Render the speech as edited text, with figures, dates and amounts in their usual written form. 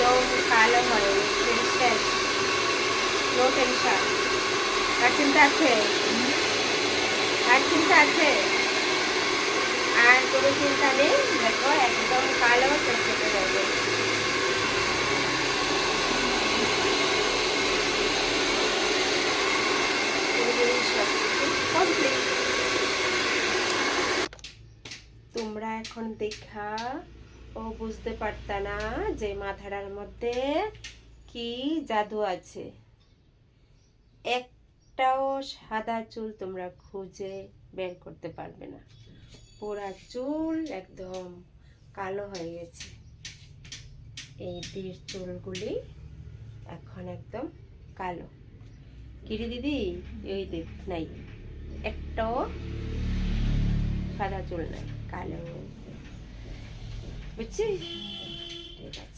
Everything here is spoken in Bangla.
একদম কালো হয়ে গেছে, শেষ, নো টেনশন। আর চিন্তা আছে? আর চিন্তা আছে? আর কোনো চিন্তা নেই। দেখো একদম কালো চটচটে হয়ে গেছে। কমপ্লিট। তোমরা এখন দেখা ও বুঝতে পারতা না যে মাথাটার মধ্যে কি জাদু আছে। একটাও সাদা চুল তোমরা খুঁজে বের করতে পারবে না। পুরা চুল একদম কালো হয়ে গেছে। এই দির চুলগুলি এখন একদম কালো। কিরে দিদি, এই দেখ নাই, একটাও সাদা চুল নাই, কালো। বুঝছিস? ঠিক আছে।